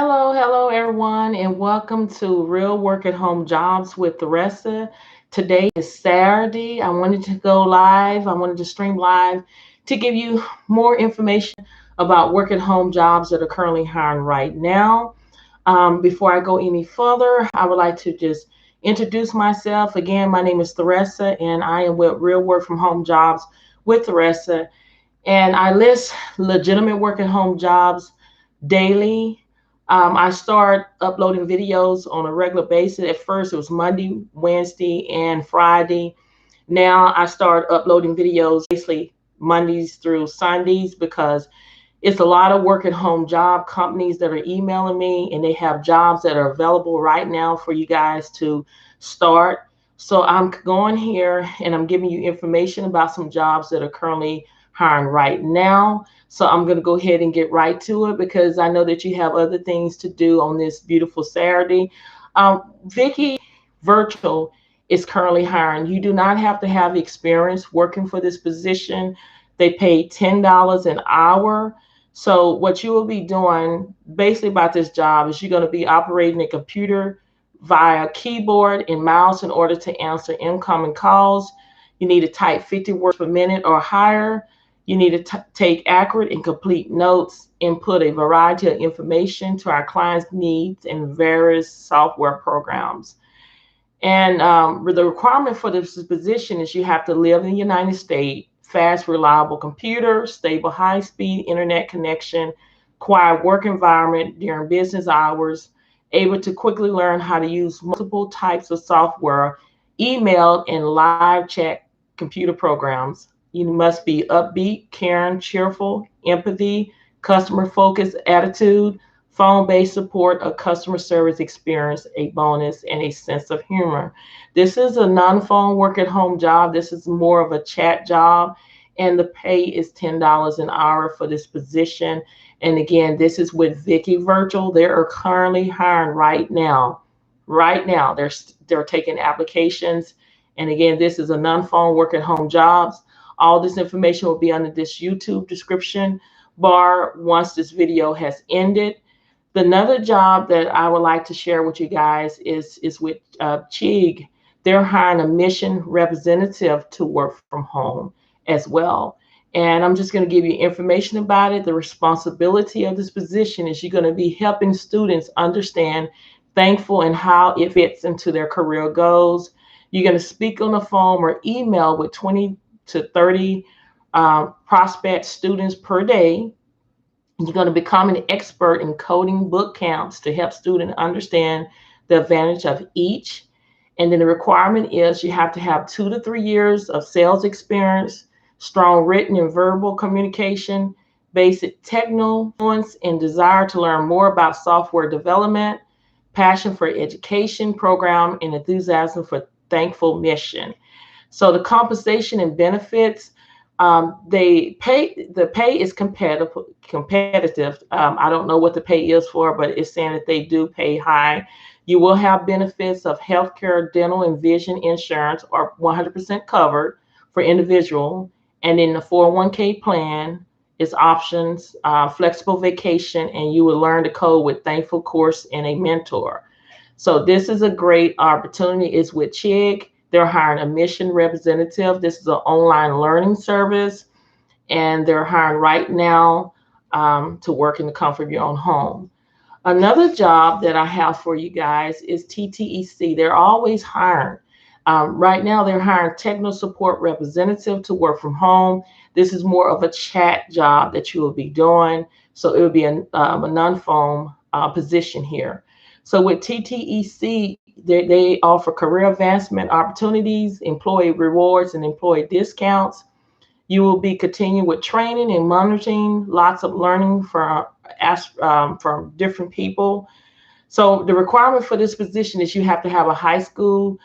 Hello everyone, and welcome to Real Work at Home Jobs with Theresa. Today is Saturday. I wanted to go live, I wanted to stream live to give you more information about work at home jobs that are currently hiring right now. Before I go any further, I would like to just introduce myself. Again, my name is Theresa, and I am with Real Work from Home Jobs with Theresa. And I list legitimate work at home jobs daily. I start uploading videos on a regular basis. At first, it was Monday, Wednesday, and Friday. Now I start uploading videos basically Mondays through Sundays because it's a lot of work at home job companies that are emailing me and they have jobs that are available right now for you guys to start. So I'm going here and I'm giving you information about some jobs that are currently hiring right now. So I'm going to go ahead and get right to it because I know that you have other things to do on this beautiful Saturday. Vicky Virtual is currently hiring. You do not have to have experience working for this position. They pay $10 an hour. So what you will be doing basically about this job is you're going to be operating a computer via keyboard and mouse in order to answer incoming calls. You need to type 50 words per minute or higher. You need to take accurate and complete notes, input a variety of information to our clients' needs in various software programs. And the requirement for this position is you have to live in the United States, fast, reliable computer, stable, high speed internet connection, quiet work environment during business hours, able to quickly learn how to use multiple types of software, email, and live chat computer programs. You must be upbeat, caring, cheerful, empathy, customer focused attitude, phone based support, a customer service experience, a bonus, and a sense of humor. This is a non phone work at home job. This is more of a chat job, and the pay is $10 an hour for this position. And again, this is with Vicky Virtual. They are currently hiring right now. Right now, they're taking applications. And again, this is a non phone work at home jobs. All this information will be under this YouTube description bar once this video has ended. Another job that I would like to share with you guys is with Chig. They're hiring a mission representative to work from home as well. And I'm just going to give you information about it. The responsibility of this position is you're going to be helping students understand thankful and how it fits into their career goals. You're going to speak on the phone or email with 20 to 30 prospect students per day. You're going to become an expert in coding book counts to help students understand the advantage of each. And then the requirement is you have to have 2 to 3 years of sales experience, strong written and verbal communication, basic technical fluence, and desire to learn more about software development, passion for education program, and enthusiasm for thankful mission. So the compensation and benefits, the pay is competitive. Competitive. I don't know what the pay is for, but it's saying that they do pay high. You will have benefits of healthcare, dental, and vision insurance are 100% covered for individual, and in the 401k plan is options, flexible vacation, and you will learn to code with Thankful Course and a mentor. So this is a great opportunity. It's with Chig. They're hiring a mission representative. This is an online learning service, and they're hiring right now to work in the comfort of your own home. Another job that I have for you guys is TTEC. They're always hiring. Right now, they're hiring technical support representative to work from home. This is more of a chat job that you will be doing. So it will be a non-phone position here. So with TTEC, they offer career advancement opportunities, employee rewards, and employee discounts. You will be continuing with training and monitoring, lots of learning from different people. So the requirement for this position is you have to have a high school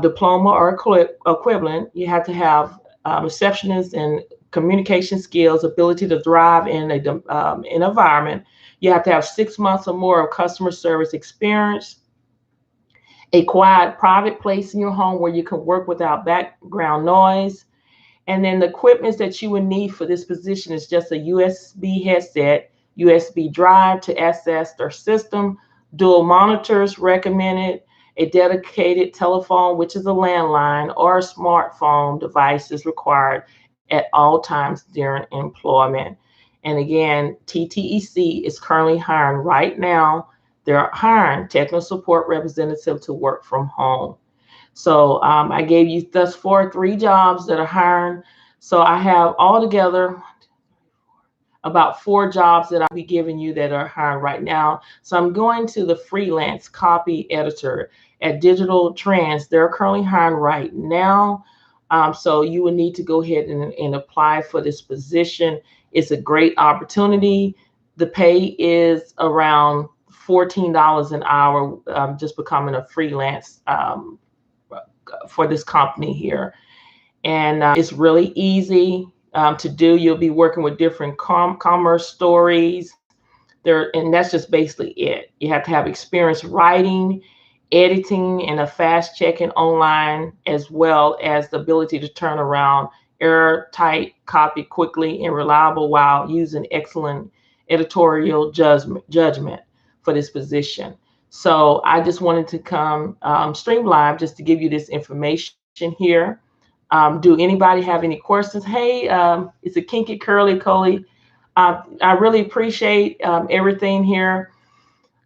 diploma or equivalent. You have to have receptionist and communication skills, ability to thrive in an environment. You have to have 6 months or more of customer service experience, a quiet, private place in your home where you can work without background noise. And then the equipment that you would need for this position is just a USB headset, USB drive to access their system, dual monitors recommended, a dedicated telephone, which is a landline, or a smartphone device is required at all times during employment. And again, TTEC is currently hiring right now. They're hiring technical support representative to work from home. So I gave you thus far 3 jobs that are hiring. So I have altogether about 4 jobs that I'll be giving you that are hiring right now. So I'm going to the freelance copy editor at Digital Trends. They're currently hiring right now. So you will need to go ahead and apply for this position. It's a great opportunity. The pay is around $14 an hour, just becoming a freelance for this company here. And it's really easy to do. You'll be working with different commerce stories there, and that's just basically it. You have to have experience writing, editing, and a fast checking online, as well as the ability to turn around airtight copy quickly and reliable while using excellent editorial judgment for this position. So I just wanted to come stream live just to give you this information here. Do anybody have any questions? Hey, it's a Kinky Curly Coley. I really appreciate everything here.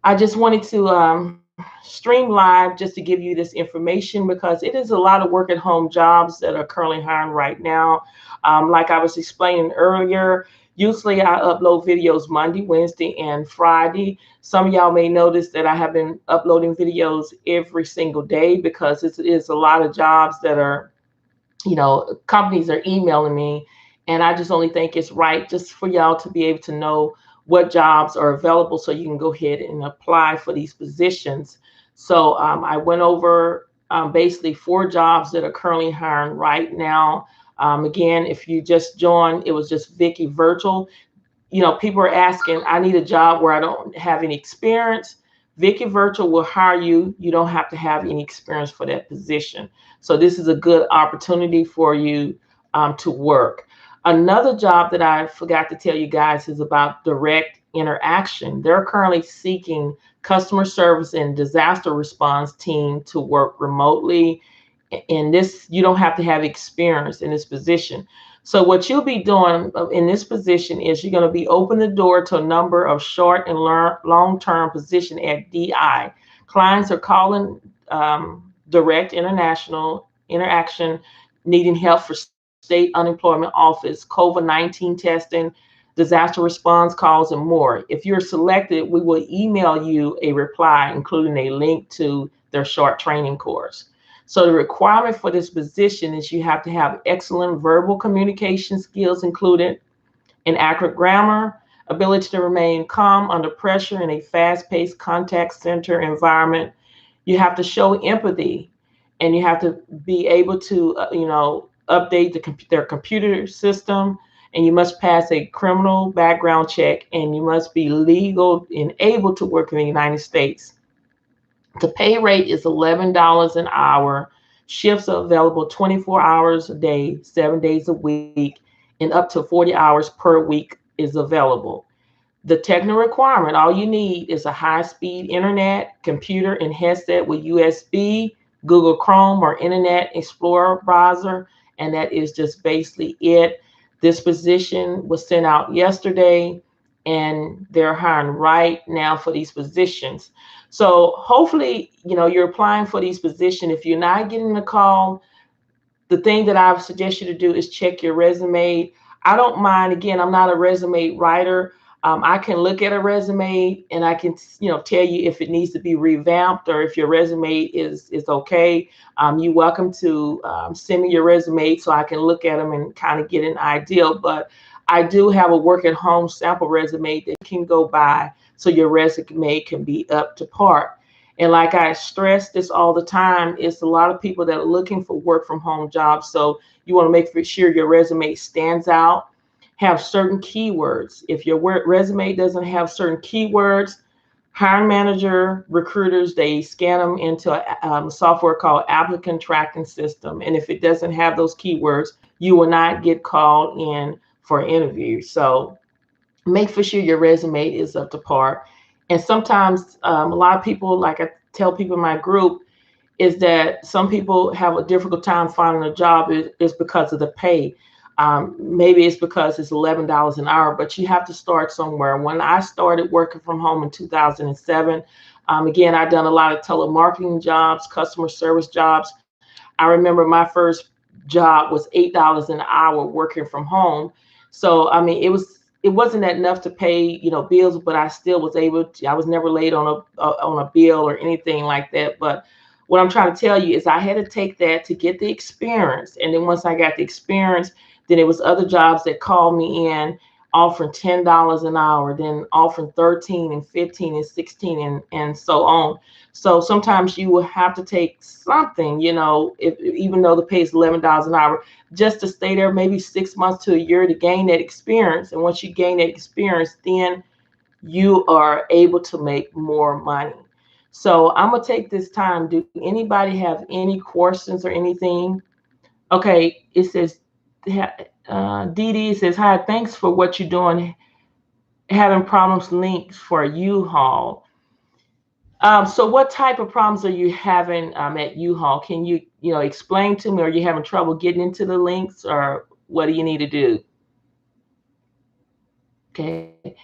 I just wanted to stream live just to give you this information because it is a lot of work at home jobs that are currently hiring right now. Like I was explaining earlier, usually I upload videos Monday, Wednesday, and Friday. Some of y'all may notice that I have been uploading videos every single day because it's a lot of jobs that are, companies are emailing me, and I just only think it's right just for y'all to be able to know what jobs are available so you can go ahead and apply for these positions. So I went over basically 4 jobs that are currently hiring right now. Again, if you just joined, it was just Vicky Virtual. People are asking, I need a job where I don't have any experience. Vicky Virtual will hire you. You don't have to have any experience for that position. So this is a good opportunity for you to work. Another job that I forgot to tell you guys is about Direct Interaction. They're currently seeking customer service and disaster response team to work remotely. And this, you don't have to have experience in this position. So what you'll be doing in this position is you're going to be opening the door to a number of short and long-term positions at DI. Clients are calling Direct Interaction, needing help for state unemployment office, COVID-19 testing, disaster response calls, and more. If you're selected, we will email you a reply, including a link to their short training course. So the requirement for this position is you have to have excellent verbal communication skills, including an accurate grammar, ability to remain calm under pressure in a fast-paced contact center environment. You have to show empathy, and you have to be able to, update their computer system, and you must pass a criminal background check, and you must be legal and able to work in the United States. The pay rate is $11 an hour. Shifts are available 24 hours a day, 7 days a week, and up to 40 hours per week is available. The technical requirement, all you need is a high-speed internet, computer, and headset with USB, Google Chrome, or Internet Explorer browser, and that is just basically it. This position was sent out yesterday, and they're hiring right now for these positions. So hopefully, you're applying for these positions. If you're not getting the call, the thing that I would suggest you to do is check your resume. I don't mind, again, I'm not a resume writer. I can look at a resume and I can, tell you if it needs to be revamped or if your resume is okay. You're welcome to send me your resume so I can look at them and kind of get an idea. But I do have a work at home sample resume that can go by so your resume can be up to par. And like I stress this all the time, it's a lot of people that are looking for work from home jobs. So you want to make sure your resume stands out, have certain keywords. If your resume doesn't have certain keywords, hiring manager, recruiters, they scan them into a software called applicant tracking system. And if it doesn't have those keywords, you will not get called in for an interview. So make for sure your resume is up to par. And sometimes a lot of people, like I tell people in my group, is that some people have a difficult time finding a job is because of the pay. Maybe it's because it's $11 an hour, but you have to start somewhere. When I started working from home in 2007, again, I've done a lot of telemarketing jobs, customer service jobs. I remember my first job was $8 an hour working from home. So I mean, it wasn't enough to pay, bills, but I still was able to. I was never late on a bill or anything like that. But what I'm trying to tell you is I had to take that to get the experience, and then once I got the experience, then it was other jobs that called me in offering $10 an hour, then offering 13 and 15 and 16 and so on. So sometimes you will have to take something, if even though the pay is $11 an hour, just to stay there maybe 6 months to a year to gain that experience. And once you gain that experience, then you are able to make more money. So I'm gonna take this time. Do anybody have any questions or anything? Okay, it says, Dee Dee says, hi, thanks for what you're doing. Having problems links for U-Haul. So what type of problems are you having at U-Haul? Can you, explain to me? Are you having trouble getting into the links, or what do you need to do? Okay.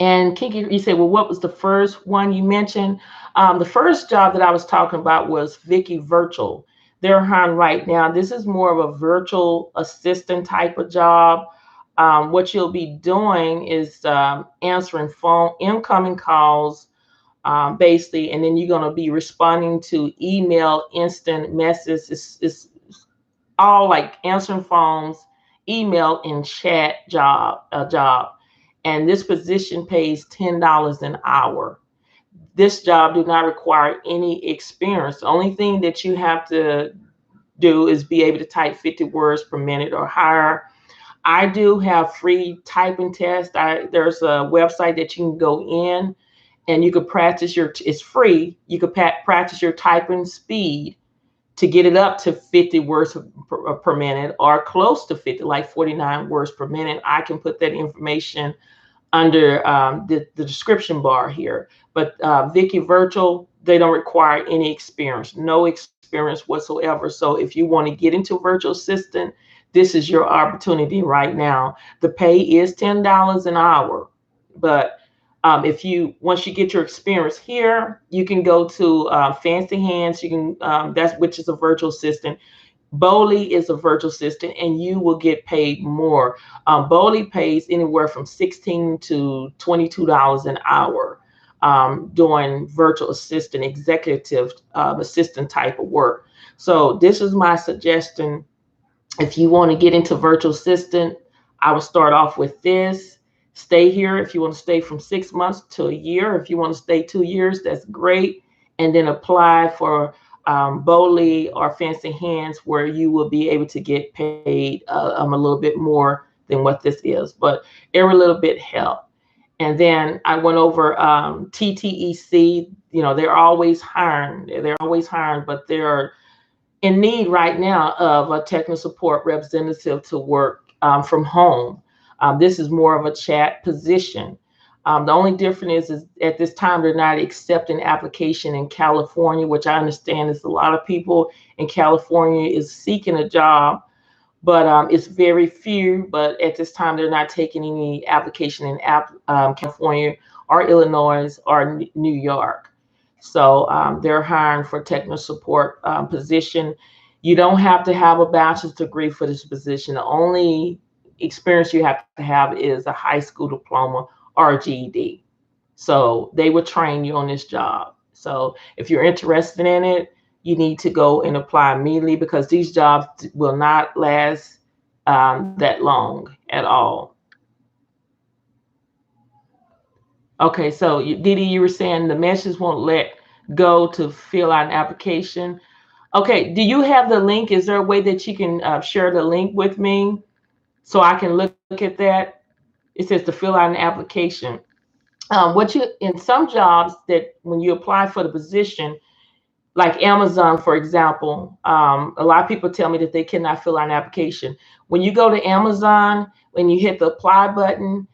And Kiki, you said, well, what was the first one you mentioned? The first job that I was talking about was Vicky Virtual. They're hiring right now. This is more of a virtual assistant type of job. What you'll be doing is answering phone incoming calls, basically, and then you're going to be responding to email, instant messages. It's all like answering phones, email, and chat job. And this position pays $10 an hour. This job do not require any experience. The only thing that you have to do is be able to type 50 words per minute or higher. I do have free typing tests. There's a website that you can go in and you could practice it's free. You could practice your typing speed to get it up to 50 words per minute or close to 50, like 49 words per minute. I can put that information under the description bar here. But Vicky Virtual, they don't require any experience, no experience whatsoever. So if you want to get into virtual assistant, this is your opportunity right now. The pay is $10 an hour, but once you get your experience here, you can go to Fancy Hands. You can which is a virtual assistant. Bowly is a virtual assistant, and you will get paid more. Bowly pays anywhere from $16 to $22 an hour doing virtual assistant, executive assistant type of work. So this is my suggestion. If you want to get into virtual assistant, I would start off with this. Stay here if you want to stay from 6 months to a year. If you want to stay 2 years, that's great. And then apply for Bowly or Fancy Hands, where you will be able to get paid a little bit more than what this is, but every little bit help. And then I went over TTEC. They're always hiring. They're always hiring, but they're in need right now of a technical support representative to work from home. This is more of a chat position. The only difference is at this time they're not accepting application in California, which I understand is a lot of people in California is seeking a job, but it's very few. But at this time they're not taking any application in California or Illinois or New York. So they're hiring for technical support position. You don't have to have a bachelor's degree for this position. The only experience you have to have is a high school diploma or a GED. So they will train you on this job. So if you're interested in it, you need to go and apply immediately, because these jobs will not last that long at all. Okay, so Didi, you were saying the message won't let go to fill out an application. Okay, do you have the link? Is there a way that you can share the link with me so I can look at that? It says to fill out an application. In some jobs that when you apply for the position, like Amazon, for example, a lot of people tell me that they cannot fill out an application. When you go to Amazon, when you hit the apply button,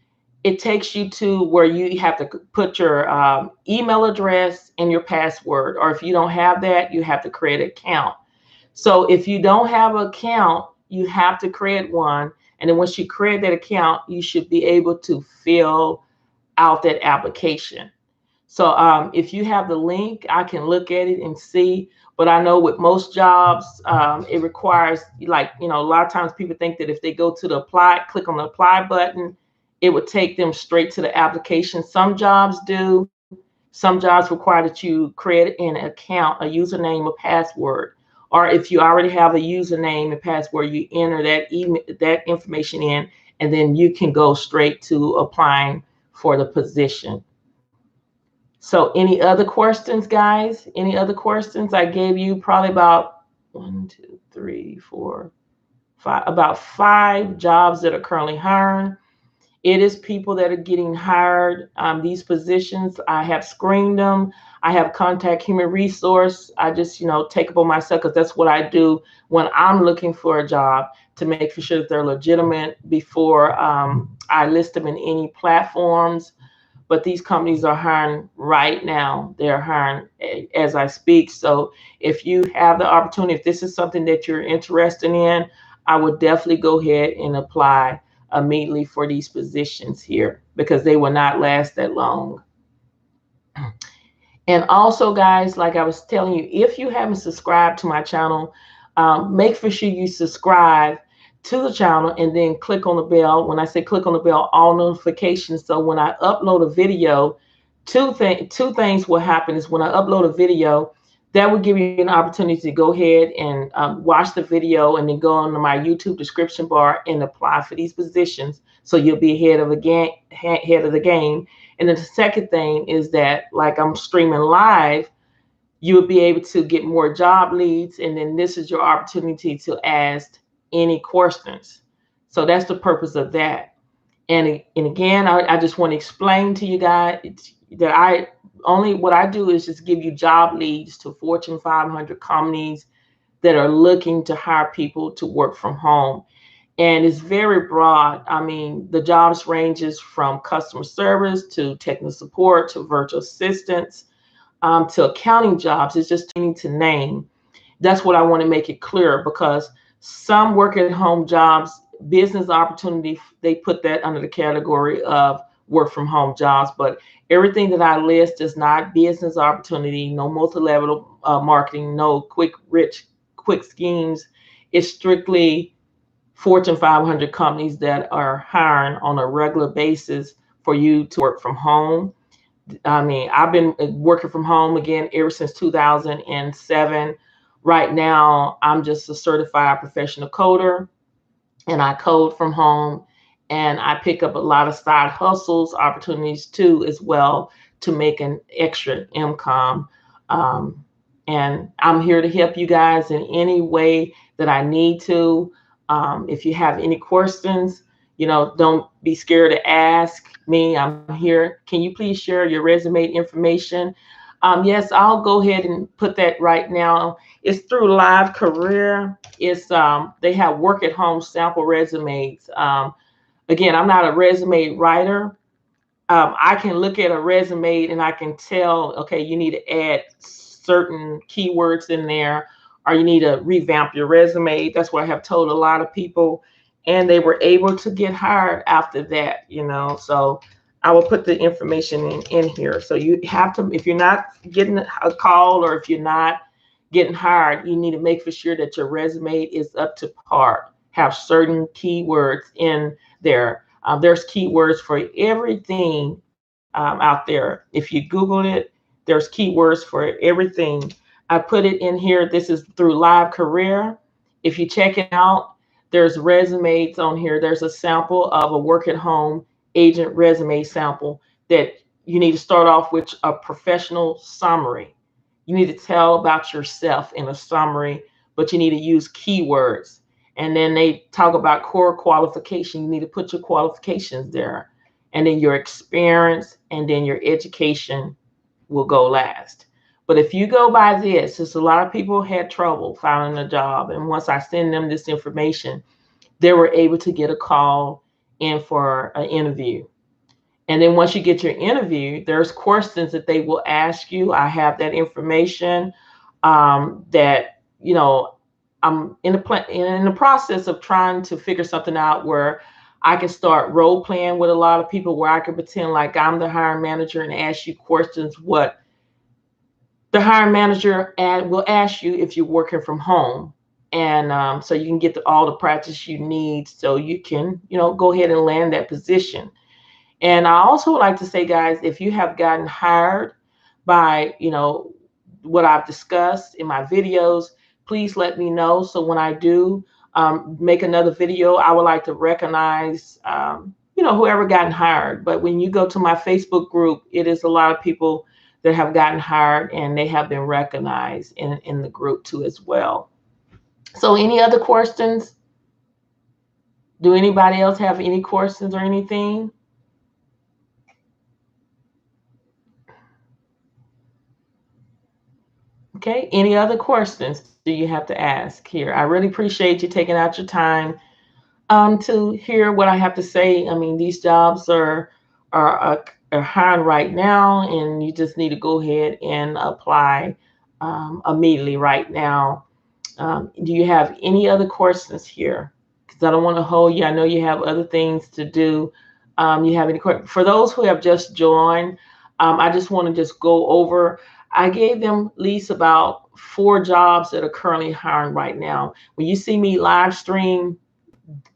it takes you to where you have to put your email address and your password. Or if you don't have that, you have to create an account. So if you don't have an account, you have to create one. And then once you create that account, you should be able to fill out that application. So if you have the link, I can look at it and see. But I know with most jobs, it requires, like, a lot of times people think that if they go to the apply, click on the apply button, it would take them straight to the application. Some jobs do. Some jobs require that you create an account, a username, a password. Or if you already have a username and password, you enter that information in, and then you can go straight to applying for the position. So any other questions, guys? Any other questions? I gave you probably about one, two, three, four, five, about 5 jobs that are currently hiring. It is people that are getting hired. These positions, I have screened them. I have contact human resource. I just, take upon myself, because that's what I do when I'm looking for a job, to make sure that they're legitimate before I list them in any platforms. But these companies are hiring right now. They're hiring as I speak. So if you have the opportunity, if this is something that you're interested in, I would definitely go ahead and apply immediately for these positions here, because they will not last that long. And also, guys, like I was telling you, if you haven't subscribed to my channel, make sure you subscribe to the channel and then click on the bell. When I say click on the bell, all notifications. So when I upload a video, two things will happen. Is when I upload a video, that will give you an opportunity to go ahead and watch the video, and then go on to my YouTube description bar and apply for these positions. So you'll be ahead of the game. And then the second thing is that, like I'm streaming live, you will be able to get more job leads. And then this is your opportunity to ask any questions. So that's the purpose of that. And again, I just want to explain to you guys that what I do is just give you job leads to Fortune 500 companies that are looking to hire people to work from home. And it's very broad. I mean, the jobs ranges from customer service to technical support to virtual assistants to accounting jobs. It's just too many to name. That's what I want to make it clear, because some work at home jobs, business opportunity, they put that under the category of work from home jobs. But everything that I list is not business opportunity, no multi-level marketing, no quick schemes. It's strictly Fortune 500 companies that are hiring on a regular basis for you to work from home. I mean, I've been working from home again ever since 2007. Right now, I'm just a certified professional coder, and I code from home, and I pick up a lot of side hustles opportunities too, as well, to make an extra income. And I'm here to help you guys in any way that I need to. If you have any questions, don't be scared to ask me. I'm here. Can you please share your resume information? Yes, I'll go ahead and put that right now. It's through Live Career. It's they have work at home sample resumes. Again, I'm not a resume writer. I can look at a resume and I can tell, okay, you need to add certain keywords in there, or you need to revamp your resume. That's what I have told a lot of people, and they were able to get hired after that, So I will put the information in here. So you have to, if you're not getting a call or if you're not getting hired, you need to make for sure that your resume is up to par. Have certain keywords in there. There's keywords for everything out there. If you Google it, there's keywords for everything. I put it in here. This is through Live Career. If you check it out, there's resumes on here. There's a sample of a work at home agent resume sample that you need to start off with a professional summary. You need to tell about yourself in a summary, but you need to use keywords. And then they talk about core qualification. You need to put your qualifications there. And then your experience, and then your education will go last. But if you go by this, since a lot of people had trouble finding a job, and once I send them this information, they were able to get a call in for an interview. And then once you get your interview, there's questions that they will ask you. I have that information that, I'm in the process of trying to figure something out where I can start role playing with a lot of people, where I can pretend like I'm the hiring manager and ask you questions what the hiring manager will ask you if you're working from home. And so you can get all the practice you need so you can, go ahead and land that position. And I also would like to say, guys, if you have gotten hired by, what I've discussed in my videos, please let me know. So when I do make another video, I would like to recognize, whoever gotten hired. But when you go to my Facebook group, it is a lot of people that have gotten hired, and they have been recognized in the group too as well. So any other questions? Do anybody else have any questions or anything? Okay, any other questions do you have to ask here? I really appreciate you taking out your time to hear what I have to say. I mean, these jobs are hiring right now, and you just need to go ahead and apply immediately right now. Do you have any other questions here? Because I don't want to hold you. I know you have other things to do. You have any questions? For those who have just joined, I just want to just go over. I gave them at least about 4 jobs that are currently hiring right now. When you see me live stream,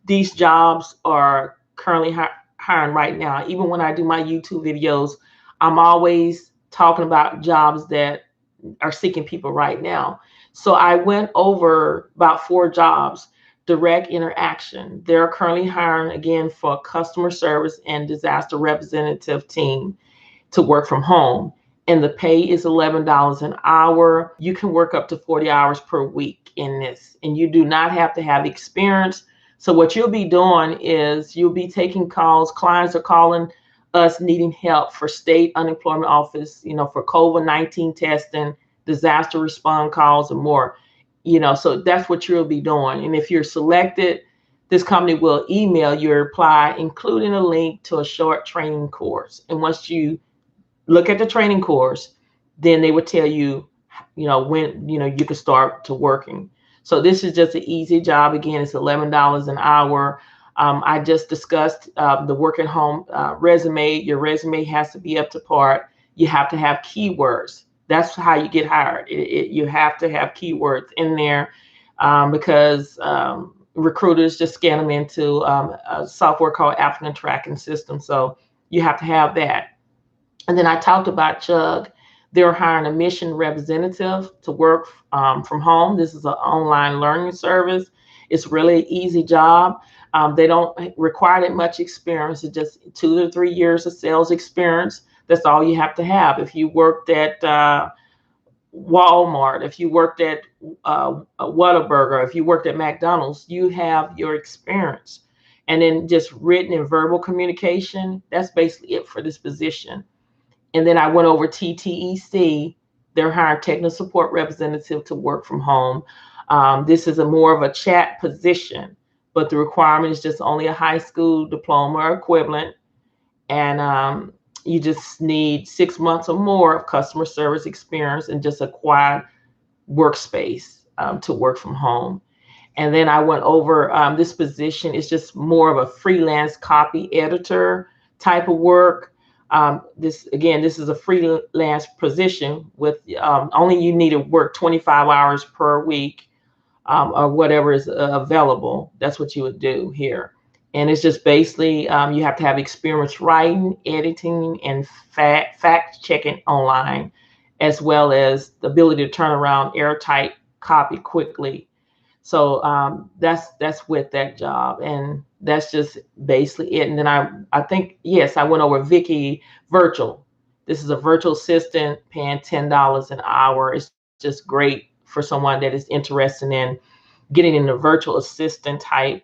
these jobs are currently hiring right now. Even when I do my YouTube videos, I'm always talking about jobs that are seeking people right now. So I went over about 4 jobs. Direct interaction. They're currently hiring again for customer service and disaster representative team to work from home. And the pay is $11 an hour. You can work up to 40 hours per week in this, and you do not have to have experience. So what you'll be doing is you'll be taking calls. Clients are calling us needing help for state unemployment office, for COVID-19 testing, disaster response calls, and more. So that's what you'll be doing. And if you're selected, this company will email your reply, including a link to a short training course. And once you look at the training course, then they would tell you, when, you can start to working. So this is just an easy job. Again, it's $11 an hour. I just discussed the work at home resume. Your resume has to be up to par. You have to have keywords. That's how you get hired. You have to have keywords in there because recruiters just scan them into a software called applicant tracking system. So you have to have that. And then I talked about Chug. They're hiring a mission representative to work from home. This is an online learning service. It's really an easy job. They don't require that much experience. It's just 2 to 3 years of sales experience. That's all you have to have. If you worked at Walmart, if you worked at Whataburger, if you worked at McDonald's, you have your experience. And then just written and verbal communication, that's basically it for this position. And then I went over TTEC. They're hiring technical support representative to work from home. This is more of a chat position, but the requirement is just only a high school diploma or equivalent. And you just need 6 months or more of customer service experience and just a quiet workspace to work from home. And then I went over this position is just more of a freelance copy editor type of work. This is a freelance position with only you need to work 25 hours per week or whatever is available. That's what you would do here. And it's just basically you have to have experience writing, editing, and fact checking online, as well as the ability to turn around airtight copy quickly. So that's with that job, and that's just basically it. And then I think, yes, I went over Vicky Virtual. This is a virtual assistant paying $10 an hour. It's just great for someone that is interested in getting in the virtual assistant type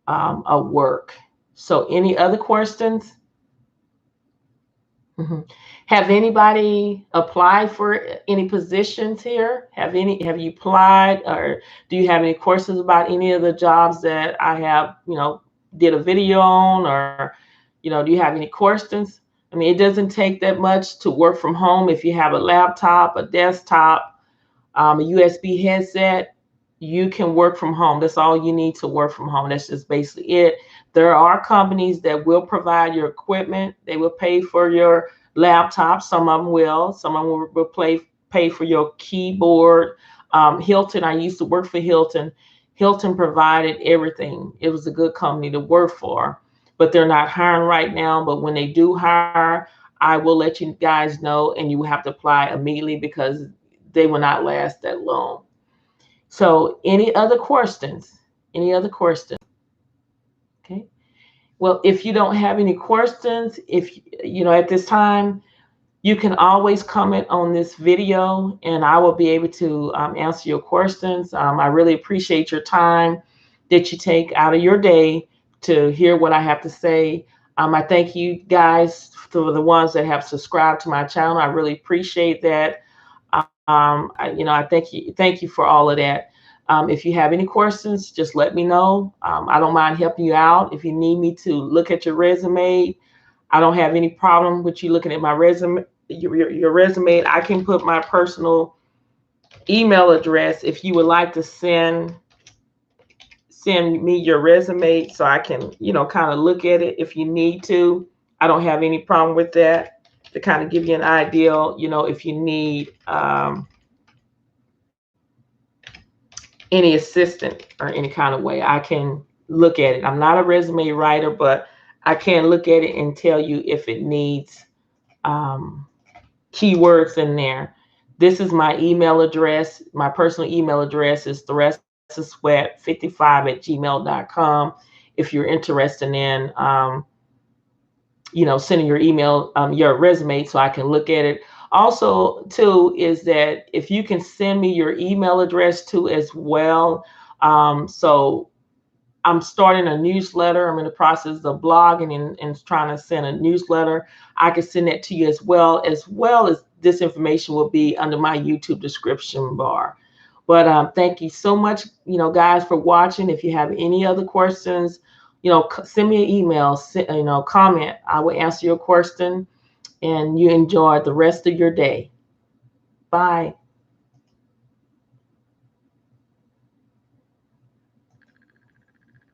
of work. So any other questions? Mm-hmm. Have anybody applied for any positions here? Have you applied, or do you have any questions about any of the jobs that I have, did a video on, or, Do you have any questions? I mean, it doesn't take that much to work from home. If you have a laptop, a desktop, a USB headset, you can work from home. That's all you need to work from home. That's just basically it. There are companies that will provide your equipment. They will pay for your laptop. Some of them will. Some of them will pay for your keyboard. Hilton, I used to work for Hilton. Hilton provided everything. It was a good company to work for, but they're not hiring right now. But when they do hire, I will let you guys know, and you will have to apply immediately because they will not last that long. So, any other questions? Any other questions? Okay. Well, if you don't have any questions, if at this time, you can always comment on this video and I will be able to answer your questions. I really appreciate your time that you take out of your day to hear what I have to say. I thank you guys for the ones that have subscribed to my channel. I really appreciate that. I thank you for all of that. If you have any questions, just let me know. I don't mind helping you out. If you need me to look at your resume, I don't have any problem with you looking at my resume, your resume. I can put my personal email address if you would like to send me your resume so I can, kind of look at it if you need to. I don't have any problem with that. To kind of give you an idea, if you need any assistant or any kind of way, I can look at it. I'm not a resume writer, but I can look at it and tell you if it needs keywords in there. This is my email address. My personal email address is theressasweat55@gmail.com. If you're interested in, sending your email, your resume so I can look at it. Also, too, is that if you can send me your email address too as well. So I'm starting a newsletter. I'm in the process of blogging and trying to send a newsletter. I can send that to you as well as this information will be under my YouTube description bar. But thank you so much, guys, for watching. If you have any other questions, send me an email, comment. I will answer your question, and you enjoy the rest of your day. Bye.